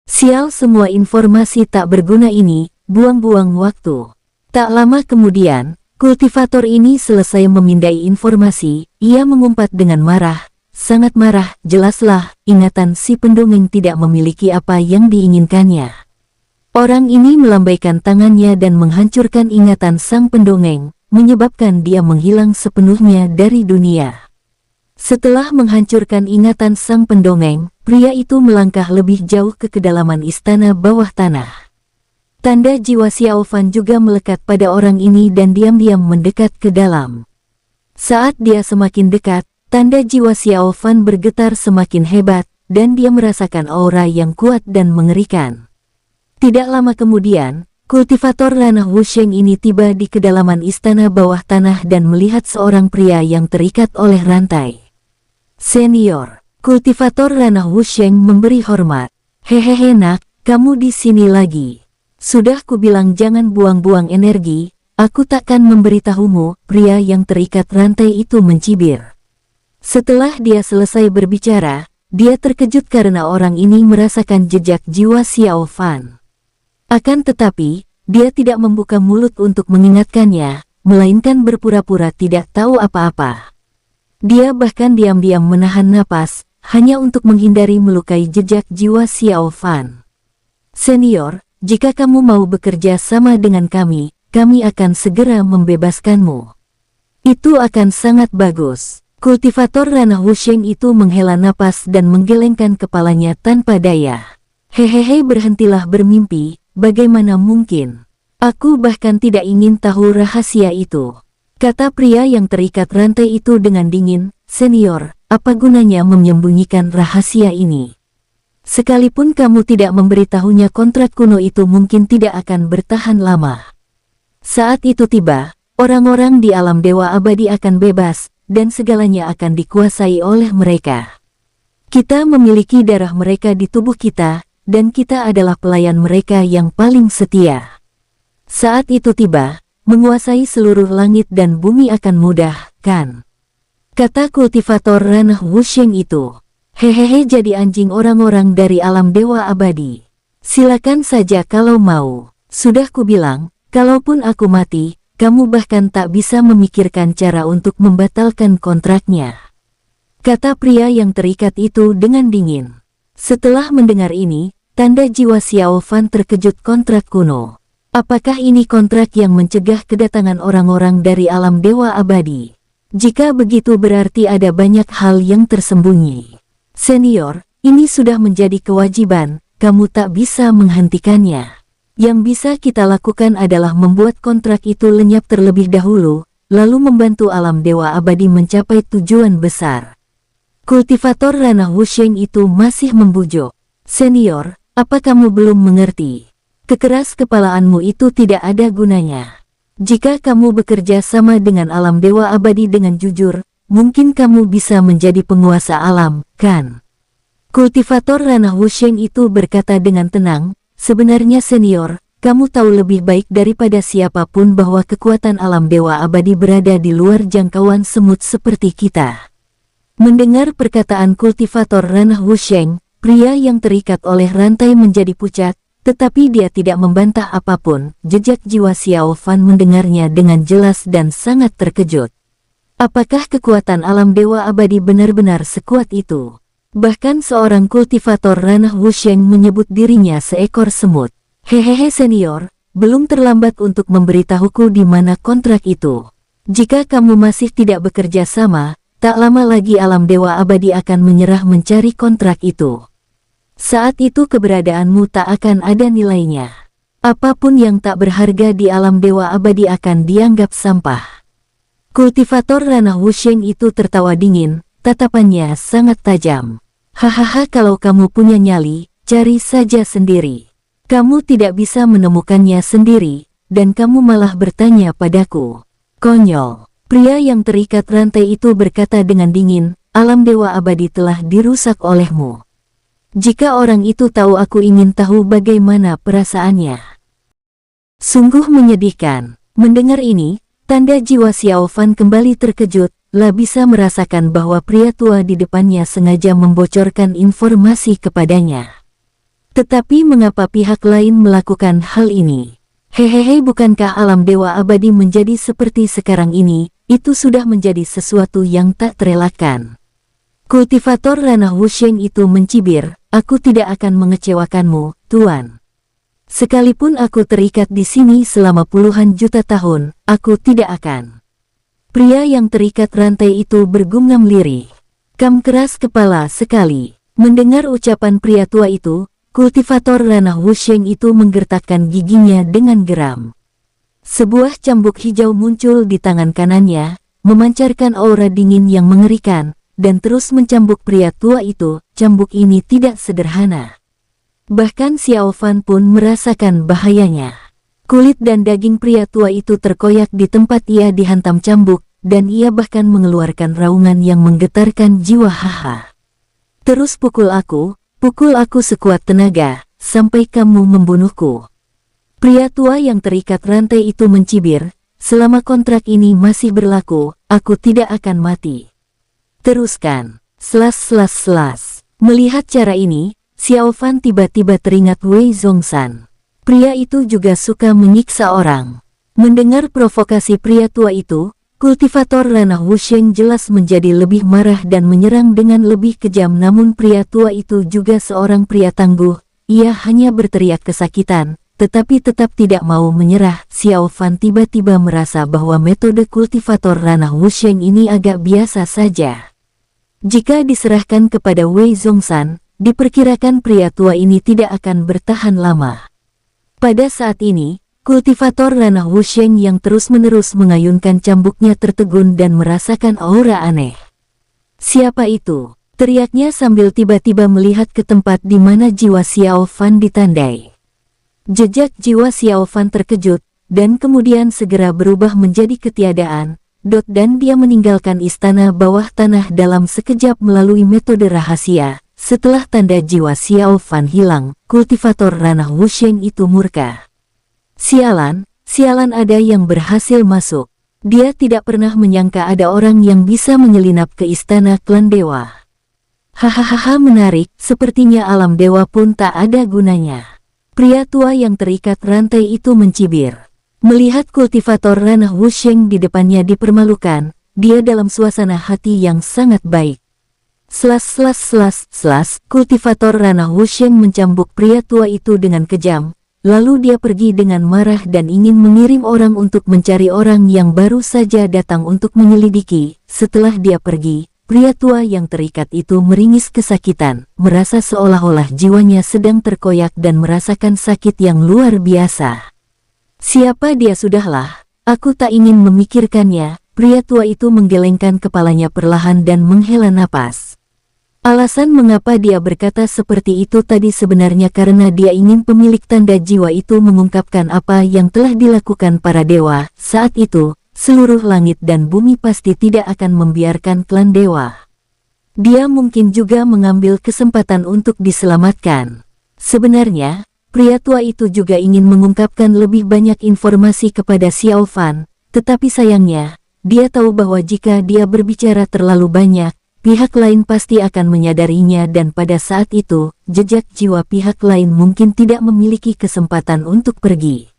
Sial, semua informasi tak berguna ini, buang-buang waktu. Tak lama kemudian, kultivator ini selesai memindai informasi. Ia mengumpat dengan marah, sangat marah. Jelaslah, ingatan si pendongeng tidak memiliki apa yang diinginkannya. Orang ini melambaikan tangannya dan menghancurkan ingatan sang pendongeng, menyebabkan dia menghilang sepenuhnya dari dunia. Setelah menghancurkan ingatan sang pendongeng, pria itu melangkah lebih jauh ke kedalaman istana bawah tanah. Tanda jiwa Xiao Fan juga melekat pada orang ini dan diam-diam mendekat ke dalam. Saat dia semakin dekat, tanda jiwa Xiao Fan bergetar semakin hebat, dan dia merasakan aura yang kuat dan mengerikan. Tidak lama kemudian, kultivator ranah Wusheng ini tiba di kedalaman istana bawah tanah dan melihat seorang pria yang terikat oleh rantai. Senior, kultivator ranah Wusheng memberi hormat. Hehehe nak, kamu di sini lagi. Sudah kubilang jangan buang-buang energi, aku takkan memberitahumu, pria yang terikat rantai itu mencibir. Setelah dia selesai berbicara, dia terkejut karena orang ini merasakan jejak jiwa Xiao Fan. Akan tetapi, dia tidak membuka mulut untuk mengingatkannya, melainkan berpura-pura tidak tahu apa-apa. Dia bahkan diam-diam menahan napas, hanya untuk menghindari melukai jejak jiwa Xiao Fan. Senior, jika kamu mau bekerja sama dengan kami akan segera membebaskanmu. Itu akan sangat bagus. Kultivator ranah Wusheng itu menghela napas dan menggelengkan kepalanya tanpa daya. Hehehe, berhentilah bermimpi, bagaimana mungkin? Aku bahkan tidak ingin tahu rahasia itu. Kata pria yang terikat rantai itu dengan dingin. Senior, apa gunanya menyembunyikan rahasia ini? Sekalipun kamu tidak memberitahunya, kontrak kuno itu mungkin tidak akan bertahan lama. Saat itu tiba, orang-orang di alam dewa abadi akan bebas, dan segalanya akan dikuasai oleh mereka. Kita memiliki darah mereka di tubuh kita, dan kita adalah pelayan mereka yang paling setia. Saat itu tiba, menguasai seluruh langit dan bumi akan mudah, kan? Kata kultivator ranah Wusheng itu. Hehehe, jadi anjing orang-orang dari alam dewa abadi. Silakan saja kalau mau. Sudah kubilang, kalaupun aku mati, kamu bahkan tak bisa memikirkan cara untuk membatalkan kontraknya. Kata pria yang terikat itu dengan dingin. Setelah mendengar ini, tanda jiwa Xiao Fan terkejut. Kontrak kuno. Apakah ini kontrak yang mencegah kedatangan orang-orang dari alam dewa abadi? Jika begitu berarti ada banyak hal yang tersembunyi. Senior, ini sudah menjadi kewajiban, kamu tak bisa menghentikannya. Yang bisa kita lakukan adalah membuat kontrak itu lenyap terlebih dahulu, lalu membantu alam dewa abadi mencapai tujuan besar. Kultivator ranah Wusheng itu masih membujuk. Senior, apa kamu belum mengerti? Kekeras kepalaanmu itu tidak ada gunanya. Jika kamu bekerja sama dengan alam dewa abadi dengan jujur, mungkin kamu bisa menjadi penguasa alam, kan? Kultivator ranah Wusheng itu berkata dengan tenang, sebenarnya senior, kamu tahu lebih baik daripada siapapun bahwa kekuatan alam dewa abadi berada di luar jangkauan semut seperti kita. Mendengar perkataan kultivator ranah Wusheng, pria yang terikat oleh rantai menjadi pucat, tetapi dia tidak membantah apapun. Jejak jiwa Xiao Fan mendengarnya dengan jelas dan sangat terkejut. Apakah kekuatan alam dewa abadi benar-benar sekuat itu? Bahkan seorang kultivator ranah Wusheng menyebut dirinya seekor semut. Hehehe senior, belum terlambat untuk memberitahuku di mana kontrak itu. Jika kamu masih tidak bekerja sama, tak lama lagi alam dewa abadi akan menyerah mencari kontrak itu. Saat itu keberadaanmu tak akan ada nilainya. Apapun yang tak berharga di alam dewa abadi akan dianggap sampah. Kultivator ranah Wusheng itu tertawa dingin, tatapannya sangat tajam. Hahaha, kalau kamu punya nyali, cari saja sendiri. Kamu tidak bisa menemukannya sendiri, dan kamu malah bertanya padaku. Konyol. Pria yang terikat rantai itu berkata dengan dingin, alam dewa abadi telah dirusak olehmu. Jika orang itu tahu, aku ingin tahu bagaimana perasaannya. Sungguh menyedihkan. Mendengar ini, tanda jiwa Xiao Fan kembali terkejut, lah bisa merasakan bahwa pria tua di depannya sengaja membocorkan informasi kepadanya. Tetapi mengapa pihak lain melakukan hal ini? Hehehe, bukankah alam dewa abadi menjadi seperti sekarang ini, itu sudah menjadi sesuatu yang tak terelakkan. Kultivator ranah Wusheng itu mencibir, aku tidak akan mengecewakanmu, Tuan. Sekalipun aku terikat di sini selama puluhan juta tahun, aku tidak akan. Pria yang terikat rantai itu bergumam lirih. Kamu keras kepala sekali. Mendengar ucapan pria tua itu, kultivator ranah Wusheng itu menggertakkan giginya dengan geram. Sebuah cambuk hijau muncul di tangan kanannya, memancarkan aura dingin yang mengerikan, dan terus mencambuk pria tua itu. Cambuk ini tidak sederhana. Bahkan Xiao Fan pun merasakan bahayanya. Kulit dan daging pria tua itu terkoyak di tempat ia dihantam cambuk, dan ia bahkan mengeluarkan raungan yang menggetarkan jiwa. Haha. Terus pukul aku sekuat tenaga, sampai kamu membunuhku. Pria tua yang terikat rantai itu mencibir, selama kontrak ini masih berlaku, aku tidak akan mati. Teruskan. Melihat cara ini, Xiao Fan tiba-tiba teringat Wei Zhongshan. Pria itu juga suka menyiksa orang. Mendengar provokasi pria tua itu, kultivator ranah Wusheng jelas menjadi lebih marah dan menyerang dengan lebih kejam. Namun pria tua itu juga seorang pria tangguh, ia hanya berteriak kesakitan, tetapi tetap tidak mau menyerah. Xiao Fan tiba-tiba merasa bahwa metode kultivator ranah Wusheng ini agak biasa saja. Jika diserahkan kepada Wei Zhongshan, diperkirakan pria tua ini tidak akan bertahan lama. Pada saat ini, kultivator ranah Wusheng yang terus-menerus mengayunkan cambuknya tertegun dan merasakan aura aneh. Siapa itu? Teriaknya sambil tiba-tiba melihat ke tempat di mana jiwa Xiao Fan ditandai. Jejak jiwa Xiao Fan terkejut, dan kemudian segera berubah menjadi ketiadaan, dan dia meninggalkan istana bawah tanah dalam sekejap melalui metode rahasia. Setelah tanda jiwa Xiao Fan hilang, kultivator ranah Wusheng itu murka. Sialan ada yang berhasil masuk. Dia tidak pernah menyangka ada orang yang bisa menyelinap ke istana klan dewa. Hahaha, menarik, sepertinya alam dewa pun tak ada gunanya. Pria tua yang terikat rantai itu mencibir. Melihat kultivator ranah Wusheng di depannya dipermalukan, dia dalam suasana hati yang sangat baik. Kultivator ranah Wusheng mencambuk pria tua itu dengan kejam. Lalu dia pergi dengan marah dan ingin mengirim orang untuk mencari orang yang baru saja datang untuk menyelidiki. Setelah dia pergi, pria tua yang terikat itu meringis kesakitan, merasa seolah-olah jiwanya sedang terkoyak dan merasakan sakit yang luar biasa. Siapa dia? Sudahlah, aku tak ingin memikirkannya. Pria tua itu menggelengkan kepalanya perlahan dan menghela napas. Alasan mengapa dia berkata seperti itu tadi sebenarnya karena dia ingin pemilik tanda jiwa itu mengungkapkan apa yang telah dilakukan para dewa. Saat itu, seluruh langit dan bumi pasti tidak akan membiarkan klan dewa. Dia mungkin juga mengambil kesempatan untuk diselamatkan. Sebenarnya, pria tua itu juga ingin mengungkapkan lebih banyak informasi kepada Xiao Fan, tetapi sayangnya, dia tahu bahwa jika dia berbicara terlalu banyak, pihak lain pasti akan menyadarinya dan pada saat itu, jejak jiwa pihak lain mungkin tidak memiliki kesempatan untuk pergi.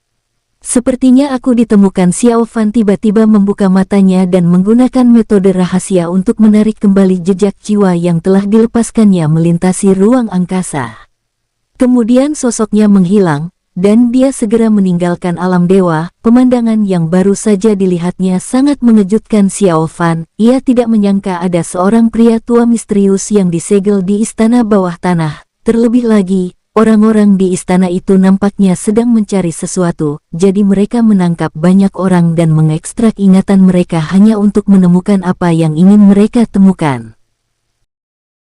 Sepertinya aku ditemukan. Xiao Fan tiba-tiba membuka matanya dan menggunakan metode rahasia untuk menarik kembali jejak jiwa yang telah dilepaskannya melintasi ruang angkasa. Kemudian sosoknya menghilang, dan dia segera meninggalkan alam dewa. Pemandangan yang baru saja dilihatnya sangat mengejutkan Xiao Fan. Ia tidak menyangka ada seorang pria tua misterius yang disegel di istana bawah tanah. Terlebih lagi, orang-orang di istana itu nampaknya sedang mencari sesuatu, jadi mereka menangkap banyak orang dan mengekstrak ingatan mereka hanya untuk menemukan apa yang ingin mereka temukan.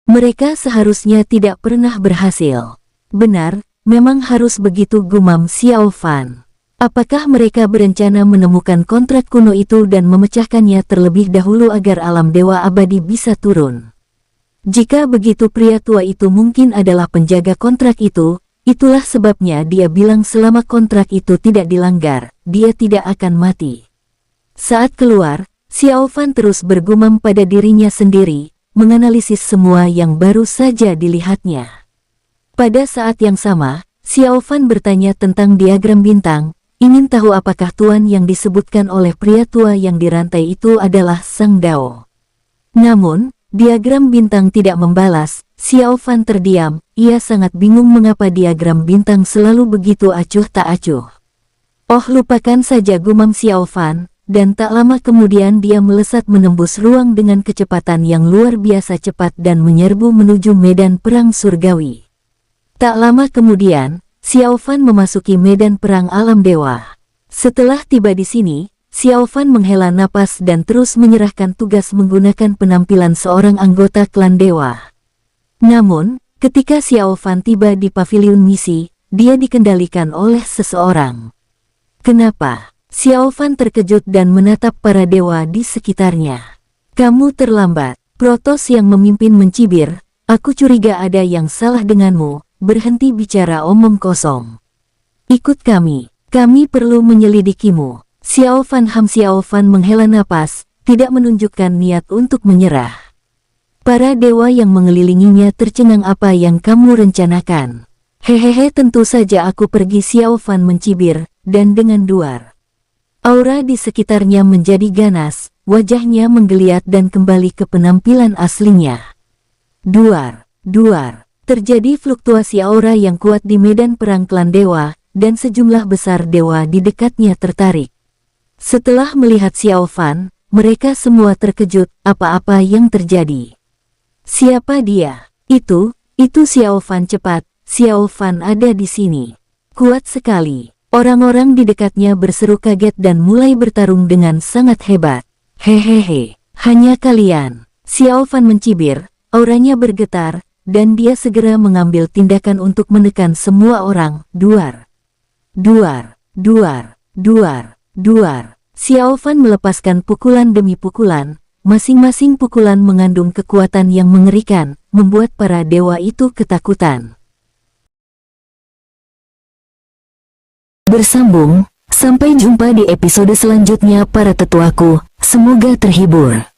Mereka seharusnya tidak pernah berhasil. Benar, memang harus begitu, gumam Xiao Fan. Apakah mereka berencana menemukan kontrak kuno itu dan memecahkannya terlebih dahulu agar alam dewa abadi bisa turun? Jika begitu pria tua itu mungkin adalah penjaga kontrak itu, itulah sebabnya dia bilang selama kontrak itu tidak dilanggar, dia tidak akan mati. Saat keluar, Xiao Fan terus bergumam pada dirinya sendiri, menganalisis semua yang baru saja dilihatnya. Pada saat yang sama, Xiao Fan bertanya tentang diagram bintang, ingin tahu apakah tuan yang disebutkan oleh pria tua yang dirantai itu adalah Sang Dao. Namun, diagram bintang tidak membalas. Xiao Fan terdiam, ia sangat bingung mengapa diagram bintang selalu begitu acuh tak acuh. Oh, lupakan saja, gumam Xiao Fan, dan tak lama kemudian dia melesat menembus ruang dengan kecepatan yang luar biasa cepat dan menyerbu menuju medan perang surgawi. Tak lama kemudian, Xiao Fan memasuki medan perang alam dewa. Setelah tiba di sini, Xiao Fan menghela napas dan terus menyerahkan tugas menggunakan penampilan seorang anggota klan dewa. Namun, ketika Xiao Fan tiba di paviliun misi, dia dikendalikan oleh seseorang. Kenapa? Xiao Fan terkejut dan menatap para dewa di sekitarnya. Kamu terlambat. Protos yang memimpin mencibir, aku curiga ada yang salah denganmu, berhenti bicara omong kosong. Ikut kami perlu menyelidikimu. Xiao Fan menghela napas, tidak menunjukkan niat untuk menyerah. Para dewa yang mengelilinginya tercengang. Apa yang kamu rencanakan? Hehehe, tentu saja aku pergi. Xiao Fan mencibir, dan dengan duar. Aura di sekitarnya menjadi ganas, wajahnya menggeliat dan kembali ke penampilan aslinya. Duar. Terjadi fluktuasi aura yang kuat di medan perang klan dewa, dan sejumlah besar dewa di dekatnya tertarik. Setelah melihat Xiao Fan, mereka semua terkejut. Apa-apa yang terjadi? Siapa dia? Itu Xiao Fan. Cepat, Xiao Fan ada di sini. Kuat sekali. Orang-orang di dekatnya berseru kaget dan mulai bertarung dengan sangat hebat. Hehehe, hanya kalian. Xiao Fan mencibir, auranya bergetar, dan dia segera mengambil tindakan untuk menekan semua orang. Duar. Xiao Fan melepaskan pukulan demi pukulan, masing-masing pukulan mengandung kekuatan yang mengerikan, membuat para dewa itu ketakutan. Bersambung, sampai jumpa di episode selanjutnya para tetuaku, semoga terhibur.